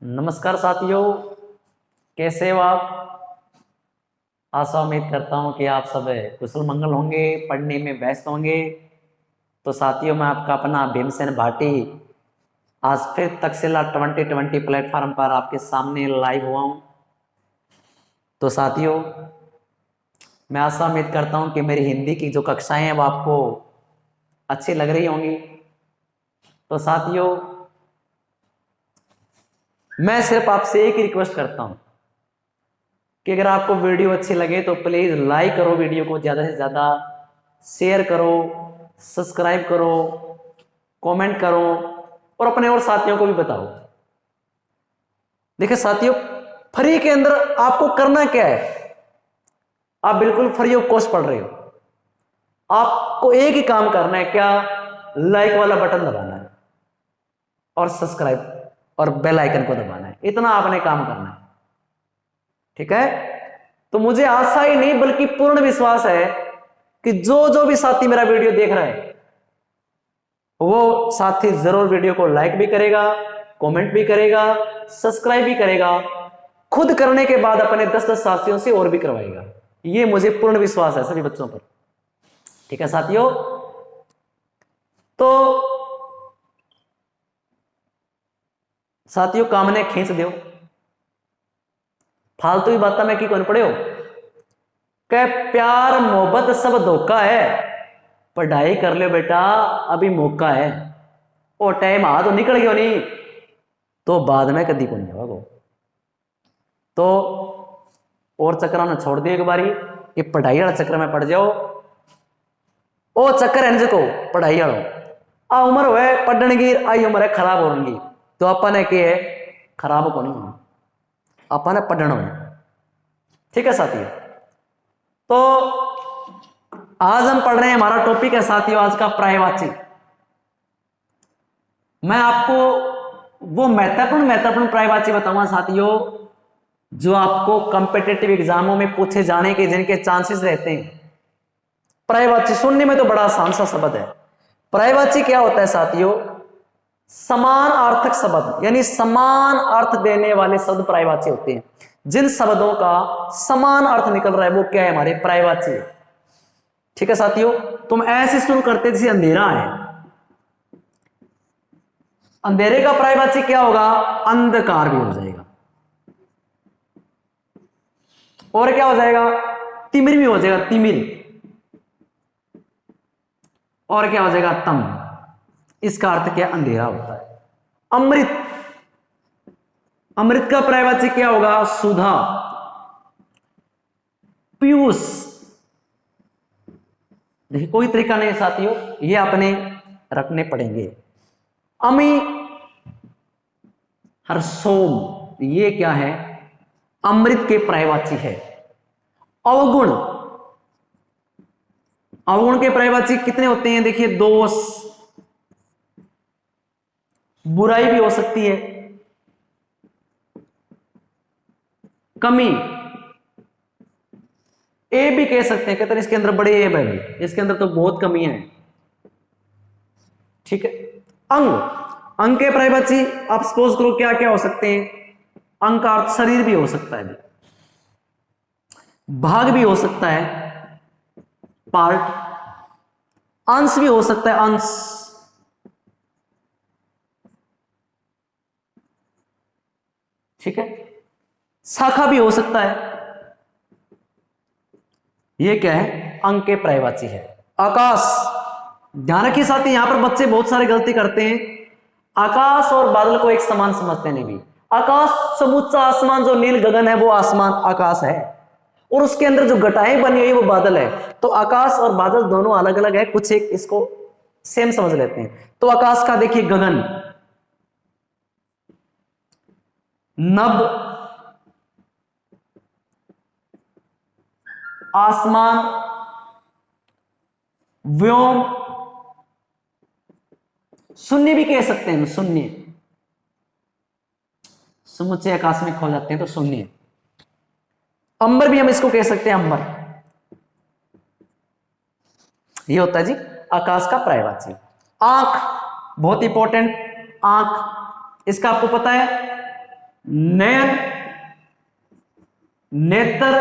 नमस्कार साथियों, कैसे हो आप। आशा उम्मीद करता हूँ कि आप सब कुशल मंगल होंगे, पढ़ने में व्यस्त होंगे। तो साथियों, मैं आपका अपना भीमसेन भाटी आज फिर तक्षशिला 2020 प्लेटफॉर्म पर आपके सामने लाइव हुआ हूँ। तो साथियों, मैं आशा उम्मीद करता हूँ कि मेरी हिंदी की जो कक्षाएं हैं वो आपको अच्छी लग रही होंगी। तो साथियों, मैं सिर्फ आपसे एक ही रिक्वेस्ट करता हूँ कि अगर आपको वीडियो अच्छी लगे तो प्लीज लाइक करो, वीडियो को ज्यादा से ज्यादा शेयर करो, सब्सक्राइब करो, कमेंट करो और अपने और साथियों को भी बताओ। देखिए साथियों, फ्री के अंदर आपको करना क्या है। आप बिल्कुल फ्री ऑफ कॉस्ट पढ़ रहे हो। आपको एक ही काम करना है, क्या? लाइक वाला बटन दबाना है और सब्सक्राइब और बेल आइकन को दबाना है। इतना आपने काम करना है, ठीक है। तो मुझे आशा ही नहीं बल्कि पूर्ण विश्वास है कि जो जो भी साथी मेरा वीडियो देख रहा है वो साथी जरूर वीडियो को लाइक भी करेगा, कमेंट भी करेगा, सब्सक्राइब भी करेगा। खुद करने के बाद अपने 10-10 साथियों से और भी करवाएगा। ये मुझे पूर्ण विश्वास है सभी बच्चों पर, ठीक है साथियों। तो साथियों, काम ने खींच दो, फालतू की बात में की कौन पड़े हो। क्या प्यार मोहब्बत सब धोखा है। पढ़ाई कर लो बेटा, अभी मौका है। और टाइम आ तो निकल गयो नहीं तो बाद में कदी कौन जाओ। तो और चक्कर ना छोड़ दियो एक बारी, ये पढ़ाई वाला चक्कर में पड़ जाओ। ओ चक्कर है को पढ़ाई वालों, आ उम्र हो पढ़ने की, आई उम्र है खराब होगी। तो अपन के खराब को नहीं होना, अपन पढ़ना है, ठीक है साथियों। तो आज हम पढ़ रहे हैं, हमारा टॉपिक है साथियों आज का पर्यायवाची। मैं आपको वो महत्वपूर्ण पर्यायवाची बताऊंगा साथियों जो आपको कॉम्पिटिटिव एग्जामों में पूछे जाने के जिनके चांसेस रहते हैं। पर्यायवाची सुनने में तो बड़ा आसान सा शब्द है। पर्यायवाची क्या होता है साथियों? समान अर्थक शब्द, यानी समान अर्थ देने वाले शब्द पर्यायवाची होते हैं। जिन शब्दों का समान अर्थ निकल रहा है वो क्या है? हमारे पर्यायवाची है, ठीक है साथियों। तुम ऐसे शुरू करते जैसे अंधेरा है, अंधेरे का पर्यायवाची क्या होगा? अंधकार भी हो जाएगा। और क्या हो जाएगा? तिमिर भी हो जाएगा, तिमिर। और क्या हो जाएगा? तम। इसका अर्थ क्या? अंधेरा होता है। अमृत, अमृत का पर्यायवाची क्या होगा? सुधा, पीयूष। देखिए कोई तरीका नहीं साथियों, ये अपने रखने पड़ेंगे। अमी, हर्षोम, ये क्या है? अमृत के पर्यायवाची है। अवगुण, अवगुण के पर्यायवाची कितने होते हैं? देखिए दोष, बुराई भी हो सकती है, कमी, ए भी कह सकते हैं, कहते हैं इसके अंदर बड़े एब है, इसके अंदर तो बहुत कमी है, ठीक है। अंग, अंग के पर्यायवाची आप सपोज करो क्या क्या हो सकते हैं? अंग का अर्थ शरीर भी हो सकता है, भाग भी हो सकता है, पार्ट, अंश भी हो सकता है, अंश, ठीक है, शाखा भी हो सकता है। ये क्या है? अंग के पर्यायवाची है। आकाश, ध्यान रखिए साथी, यहां पर बच्चे बहुत सारे गलती करते हैं। आकाश और बादल को एक समान समझते नहीं भी। आकाश समूचा आसमान, जो नील गगन है वो आसमान आकाश है, और उसके अंदर जो घटाएं बनी हुई वो बादल है। तो आकाश और बादल दोनों अलग अलग है, कुछ एक इसको सेम समझ लेते हैं। तो आकाश का देखिए गगन, नभ, आसमान, व्योम, शून्य भी कह सकते हैं, शून्य, समुचे आकाश में खो जाते हैं तो शून्य। अंबर भी हम इसको कह सकते हैं, अंबर। ये होता है जी आकाश का पर्यायवाची। आंख, बहुत इंपॉर्टेंट, आंख, इसका आपको पता है नयन, नेत्र,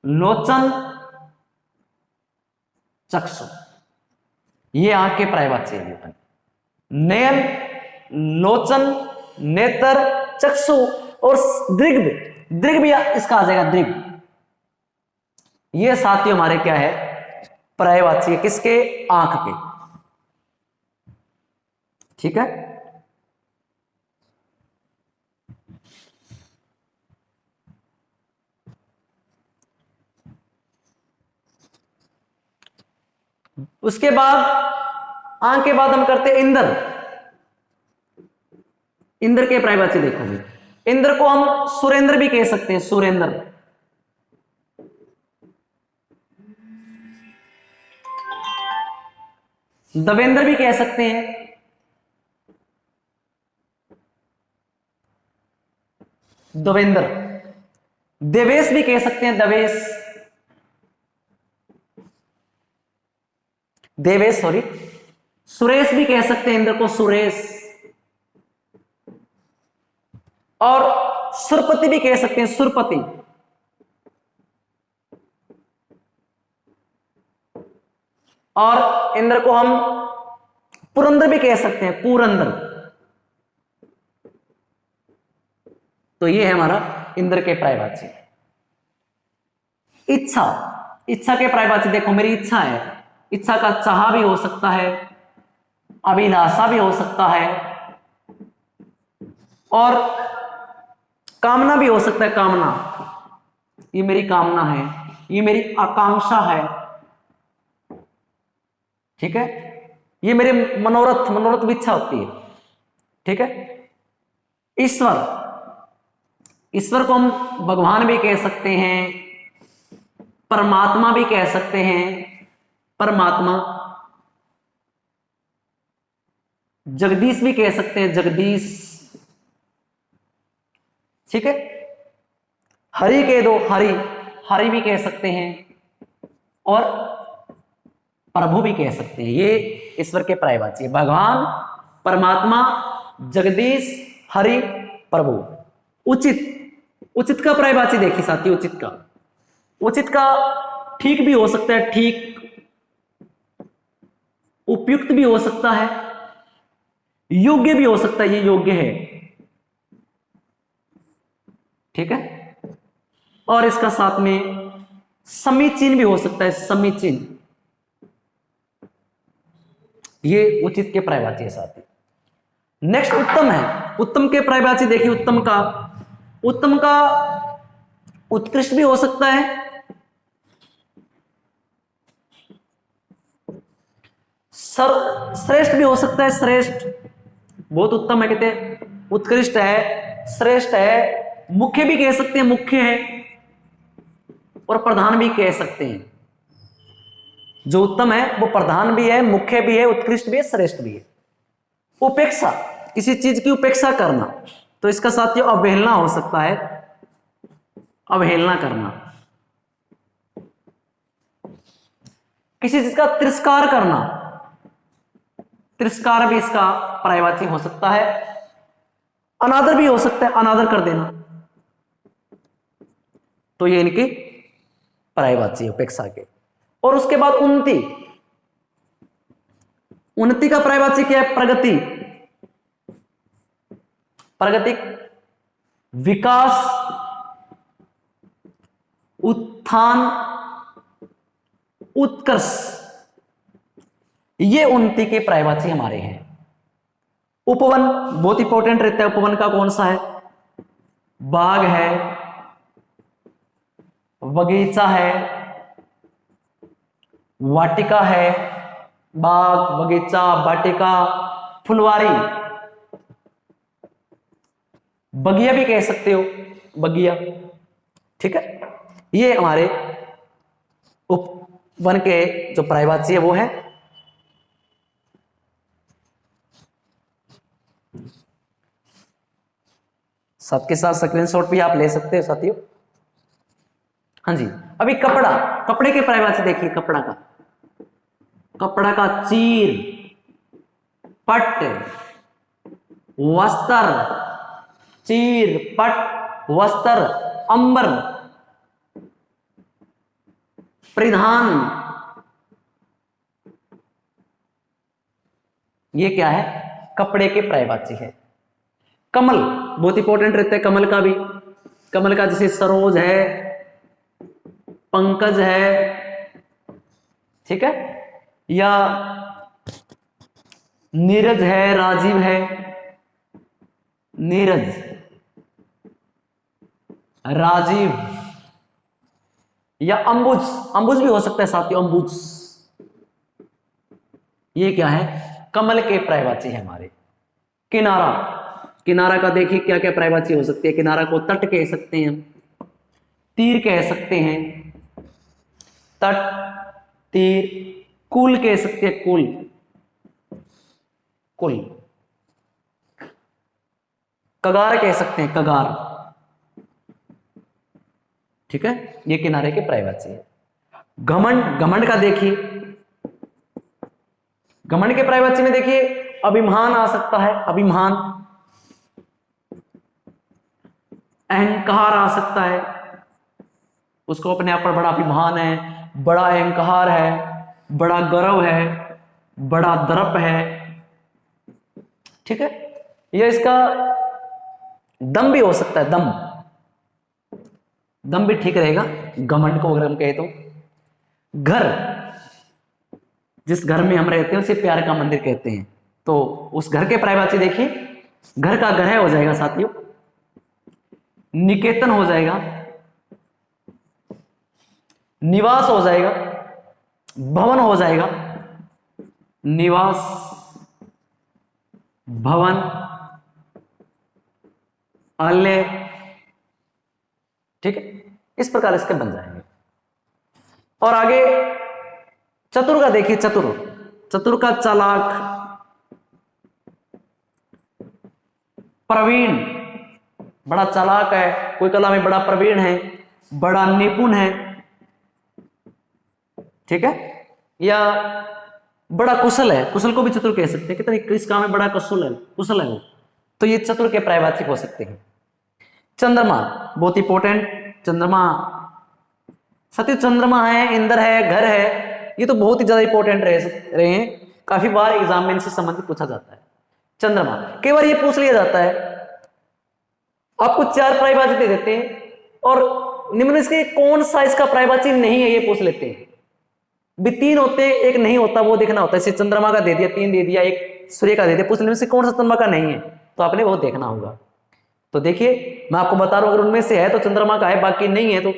लोचन, चक्षु, ये आंख के पर्यायवाची है। नयन, लोचन, नेत्र, चक्षु और दृग्भ, दृग्भ भी इसका आ जाएगा दृग्भ। ये साथियों हमारे क्या है, पर्यायवाची है, किसके, आंख के। ठीक है, उसके बाद आंख के बाद हम करते हैं इंद्र। इंद्र के पर्यायवाची देखोगे, इंद्र को हम सुरेंद्र भी कह सकते हैं, सुरेंद्र। देवेंद्र भी कह सकते हैं, देवेंद्र। देवेश भी कह सकते हैं, देवेश, देवेश सॉरी। सुरेश भी कह सकते हैं इंद्र को, सुरेश। और सुरपति भी कह सकते हैं, सुरपति। और इंद्र को हम पुरंदर भी कह सकते हैं, पुरंदर। तो ये है हमारा इंद्र के पर्यायवाची। इच्छा, इच्छा के पर्यायवाची देखो, मेरी इच्छा है, इच्छा का चाह भी हो सकता है, अभिलाषा भी हो सकता है, और कामना भी हो सकता है, कामना, ये मेरी कामना है, ये मेरी आकांक्षा है। ठीक है, ये मेरे मनोरथ, मनोरथ भी इच्छा होती है। ठीक है, ईश्वर, ईश्वर को हम भगवान भी कह सकते हैं, परमात्मा भी कह सकते हैं, परमात्मा। जगदीश भी कह सकते हैं, जगदीश। ठीक है, हरि कह दो, हरि, हरि भी कह सकते हैं, और प्रभु भी कह सकते हैं। ये ईश्वर के पर्यायवाची है, भगवान, परमात्मा, जगदीश, हरि, प्रभु। उचित, उचित का पर्यायवाची देखिए साथी, उचित का, उचित का ठीक भी हो सकता है, ठीक, उपयुक्त भी हो सकता है, योग्य भी हो सकता है, ये योग्य है। ठीक है, और इसका साथ में समीचीन भी हो सकता है, समीचीन। ये उचित के पर्यायवाची है साथी। नेक्स्ट उत्तम है, उत्तम के पर्यायवाची देखिए, उत्तम का, उत्तम का उत्कृष्ट भी हो सकता है, श्रेष्ठ भी हो सकता है, श्रेष्ठ, बहुत उत्तम है कहते हैं, उत्कृष्ट है, श्रेष्ठ है, मुख्य भी कह सकते हैं, मुख्य है, और प्रधान भी कह सकते हैं। जो उत्तम है वो प्रधान भी है, मुख्य भी है, उत्कृष्ट भी है, श्रेष्ठ भी है। उपेक्षा, किसी चीज की उपेक्षा करना, तो इसका साथियों अवहेलना हो सकता है, अवहेलना करना। किसी चीज का तिरस्कार करना, तिरस्कार भी इसका पर्यायवाची हो सकता है। अनादर भी हो सकता है, अनादर कर देना, तो ये इनकी पर्यायवाची उपेक्षा के। और उसके बाद उन्नति, उन्नति का पर्यायवाची क्या है, प्रगति, प्रगति, विकास, उत्थान, उत्कर्ष, ये उन्नति के पर्यायवाची हमारे हैं। उपवन बहुत इंपॉर्टेंट रहता है, उपवन का कौन सा है, बाग है, बगीचा है, वाटिका है, बाग, बगीचा, वाटिका, फुलवारी, बगिया भी कह सकते हो, बगिया। ठीक है, ये हमारे उपवन के जो पर्यायवाची है वो है। साथ के साथ स्क्रीनशॉट भी आप ले सकते हो साथियों। हाँ जी, अभी कपड़ा, कपड़े के पर्यायवाची देखिए, कपड़ा का, कपड़ा का चीर, पट, वस्त्र, चीर, पट, वस्त्र, अंबर, परिधान, ये क्या है? कपड़े के पर्यायवाची है। कमल बहुत इंपॉर्टेंट रहता है, कमल का भी। कमल का जैसे सरोज है, पंकज है, ठीक है, या नीरज है, राजीव है, नीरज, राजीव, या अंबुज, अंबुज भी हो सकता है साथियों, अंबुज। ये क्या है? कमल के पर्यायवाची है हमारे। किनारा, किनारा का देखिए क्या क्या पर्यायवाची हो सकती है। किनारा को तट कह सकते हैं, तीर कह सकते हैं, तट, तीर, कुल कह सकते हैं, कुल, कुल, कगार कह सकते हैं, कगार, ठीक है, ये किनारे के पर्यायवाची है। घमंड, घमंड का देखिए, घमंड के पर्यायवाची में देखिए अभिमान आ सकता है, अभिमान, अहंकार आ सकता है, उसको अपने आप पर बड़ा अभिमान है, बड़ा अहंकार है, बड़ा गर्व है, बड़ा दर्प है, ठीक है। यह इसका दम भी हो सकता है, दम, दम भी ठीक रहेगा घमंड को अगर हम कहे तो। घर, जिस घर में हम रहते हैं उसे प्यार का मंदिर कहते हैं, तो उस घर के पर्यायवाची देखिए, घर का ग्रह हो जाएगा साथियों, निकेतन हो जाएगा, निवास हो जाएगा, भवन हो जाएगा, निवास, भवन, आलय, ठीक है, इस प्रकार इसके बन जाएंगे। और आगे चतुर का देखिए, चतुर, चतुर का चालाक, प्रवीण, बड़ा चालाक है, कोई कला में बड़ा प्रवीण है, बड़ा निपुण है, ठीक है, या बड़ा कुशल है, कुशल को भी चतुर कह सकते हैं, कितने किस काम में बड़ा कुशल है, कुशल है वो, तो ये चतुर के पर्यायवाची हो सकते हैं। चंद्रमा बहुत इंपॉर्टेंट, चंद्रमा, सत्य चंद्रमा है, इंद्र है, घर है, ये तो बहुत ही ज्यादा इंपॉर्टेंट रहे हैं, काफी बार एग्जाम में इनसे संबंधित पूछा जाता है। चंद्रमा कई बार ये पूछ लिया जाता है, आपको 4 पर्यायवाची दे देते हैं और निम्न से कौन सा इसका पर्यायवाची नहीं है ये पूछ लेते हैं। भी 3 होते हैं, एक नहीं होता, वो देखना होता है। जैसे चंद्रमा का दे दिया, 3 दे दिया, एक सूर्य का दे दिया, पूछ लेने से कौन सा चंद्रमा का नहीं है, तो आपने वो देखना होगा। तो देखिए मैं आपको बता रहा हूं, अगर उनमें से है तो चंद्रमा का है, बाकी नहीं है तो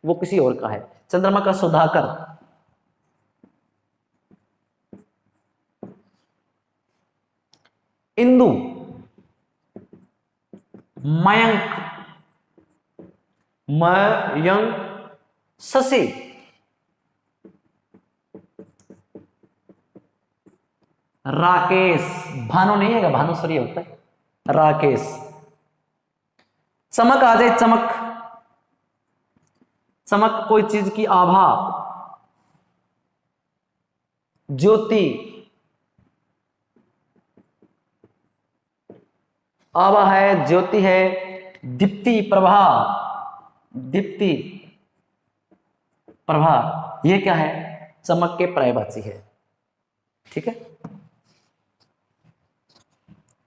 वो किसी और का है। चंद्रमा का सुधाकर, इंदु, मयंक, मयंक, शशि, राकेश, भानु नहीं है, भानु सूर्य होता है, राकेश। चमक आ जाए, चमक, चमक कोई चीज की आभा, ज्योति, आभा है, ज्योति है, दीप्ति, प्रभा, दीप्ति, प्रभा, ये क्या है? चमक के पर्यायवाची है, ठीक है।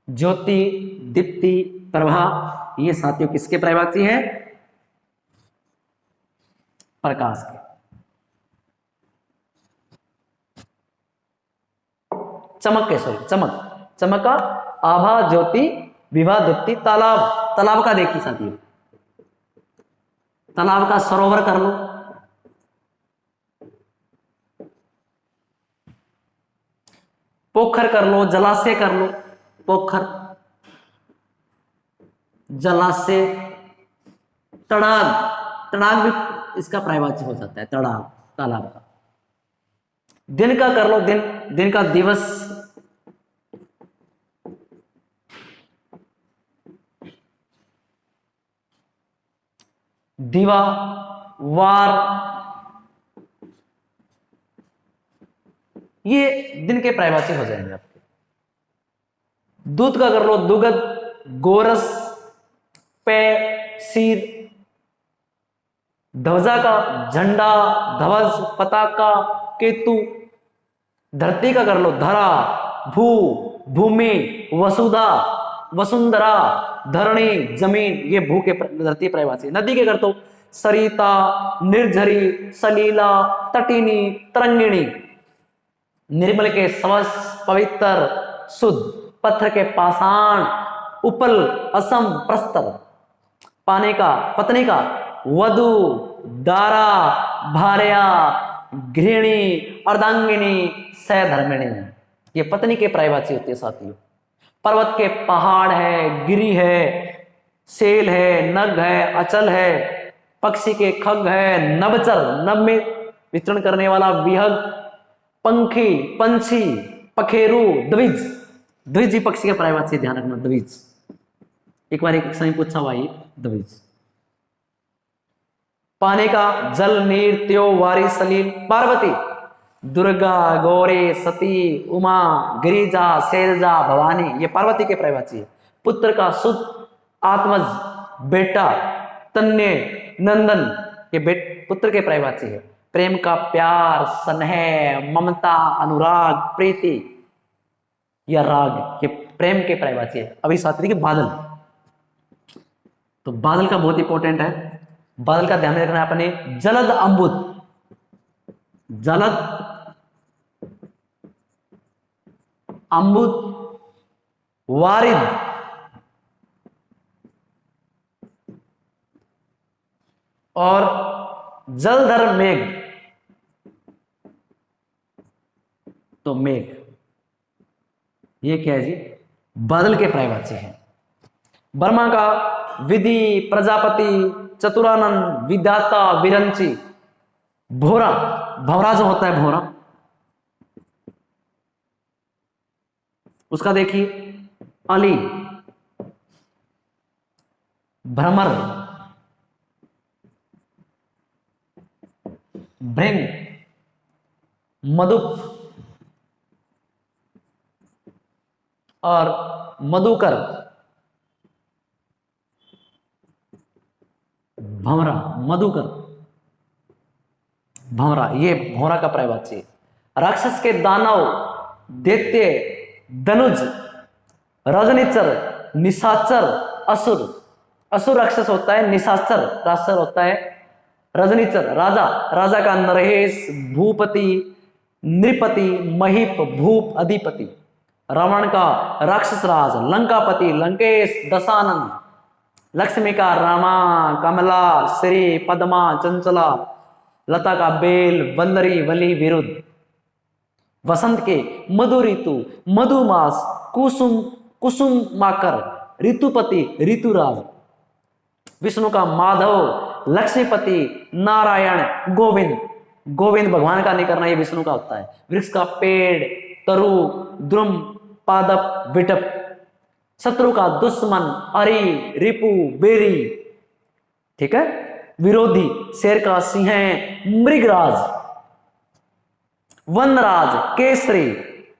ज्योति, दीप्ति, प्रभा, ये साथियों किसके पर्यायवाची है? प्रकाश के। चमक के, सॉरी, चमक, चमक का आभा, ज्योति, विभा, दीप्ति, तालाब, तालाब का देखिए साथियों, तालाब का सरोवर कर लो, पोखर कर लो, जलाशय कर लो, पोखर, जलाशय, तड़ाग, तड़ाग भी इसका पर्यायवाची हो जाता है, तड़ाग, तालाब का। दिन का कर लो, दिन, दिन का दिवस, दिवा, वार, ये दिन के पर्यायवाची हो जाएंगे आपके। दूध का कर लो, दुगध, गोरस, पे सिर, ध्वजा का झंडा, ध्वज, पताका, केतु। धरती का कर लो धरा, भू, भूमि, वसुधा, वसुंधरा, धरणी, जमीन, ये भू के धरती पर्यायवाची। नदी के कर तो सरिता, निर्झरी, सलीला, तटिनी, तरंगिणी। निर्मल के स्वस, पवित्र, शुद्ध, पत्थर के पाषाण, उपल, असम, प्रस्तर। पानी का, पत्नी का वधु, दारा, भार्या, गृहिणी, अर्धांगिनी, सधर्मिणी। ये पत्नी के पर्यायवाची होती है साथियों। पर्वत के पहाड़ है, गिरी है, सेल है, नग है, अचल है। पक्षी के खग है, नभचर, नभ में विचरण करने वाला विहग। पंखी, पंछी, पखेरु, द्विज। द्विज ही पक्षी के पर्यायवाची, ध्यान रखना द्विज। एक बार एक समय पूछा हुआ ये द्विज। पानी का जल, नीर, त्यो, वारी, सलील। पार्वती, दुर्गा, गौरी, सती, उमा, गिरिजा, शैलजा, भवानी, ये पार्वती के पर्यायवाची है। पुत्र का सुत, आत्मज, बेटा, तन्य, नंदन, ये पुत्र के पर्यायवाची है। प्रेम का प्यार, स्नेह, ममता, अनुराग, प्रीति या राग, ये प्रेम के पर्यायवाची है। अभी साथी के बादल, तो बादल का बहुत इंपॉर्टेंट है। बादल का ध्यान रखना है अपने। जलद अम्बुद, जलद अम्बुद, वारिद, और जलधर मेघ, तो मेघ, ये क्या है जी? बादल के पर्यायवाची है। वर्मा का विधि, प्रजापति, चतुरानंद, विधाता, विरंची। भोरा, भौरा जो होता है भोरा, उसका देखिए अली, भ्रमर, भृंग, मधुप और मधुकर, भंवरा, मधुकर, भंवरा, ये भौरा का पर्यायवाची है। राक्षस के दानव, दैत्य, धनुज, रजनीचर, निशाचर, असुर। असुर राक्षस होता है, निशाचर राक्षस होता है, रजनीचर राजा। राजा का नरहेश, भूपति, नृपति, महीप, भूप, अधिपति। रावण का राक्षस राज, लंकापति, लंकेश, दशानन। लक्ष्मी का रामा, कमला, श्री, पद्मा, चंचला। लता का बेल, वल्लरी, वली, विरुद्ध। वसंत के मधु ऋतु, मधुमास, कुसुम, कुसुमाकर, ऋतुपति, ऋतुराज। विष्णु का माधव, लक्ष्मीपति, नारायण, गोविंद। गोविंद भगवान का नहीं करना, ये विष्णु का होता है। वृक्ष का पेड़, तरु, द्रुम, पादप, विटप। शत्रु का दुश्मन, अरि, रिपु, बेरी, ठीक है। विरोधी, शेर का सिंह, मृगराज, वनराज, केसरी,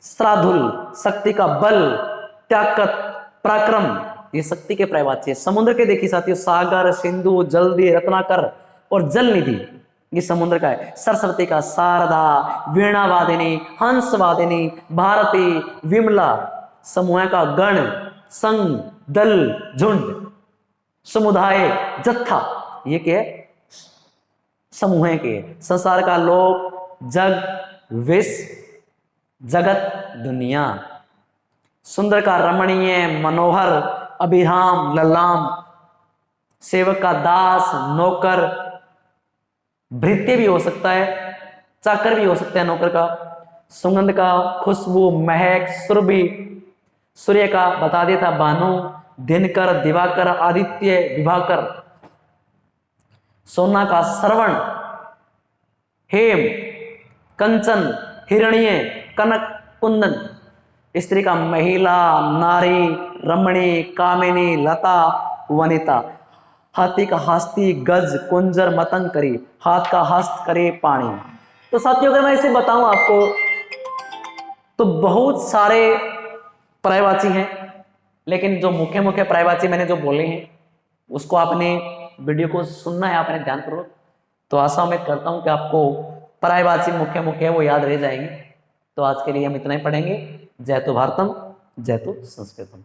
श्राधुल। शक्ति का बल, ताकत, पराक्रम, ये शक्ति के पर्यायवाची है। समुद्र के देखिए साथियों, सागर, सिंधु, जल्दी, रत्नाकर और जल निधि, ये समुद्र का है। सरस्वती का शारदा, वीणावादिनी, हंसवादिनी, भारती, विमला। समूह का गण, संघ, दल, झुंड। समुदाय, जत्था, ये क्या है? समूह के। संसार का लोक, जग, विश्व, जगत, दुनिया। सुंदर का रमणीय, मनोहर, अभिराम, ललाम। सेवक का दास, नौकर, भृत्य भी हो सकता है, चाकर भी हो सकता है नौकर का। सुगंध का खुशबू, महक, सुरभि। सूर्य का बता दिया था, भानु, दिनकर, दिवाकर, आदित्य, विभाकर। सोना का श्रवण, हेम, कंचन, हिरण्य, कनक, कुंदन। स्त्री का महिला, नारी, रमणी, कामिनी, लता, वनिता। हाथी का हस्ती, गज, कुंजर, मतंग करी। हाथ का हस्त करे पानी। तो साथियों अगर मैं इसे बताऊं आपको तो बहुत सारे पर्यायवाची हैं, लेकिन जो मुख्य मुख्य पर्यायवाची मैंने जो बोले हैं उसको आपने वीडियो को सुनना है आपने ध्यानपूर्वक। तो आशा उम्मीद करता हूँ कि आपको पर्यायवाची मुख्य मुख्य वो याद रह जाएंगे। तो आज के लिए हम इतना ही पढ़ेंगे। जय तो भारतम, जय तो संस्कृतम।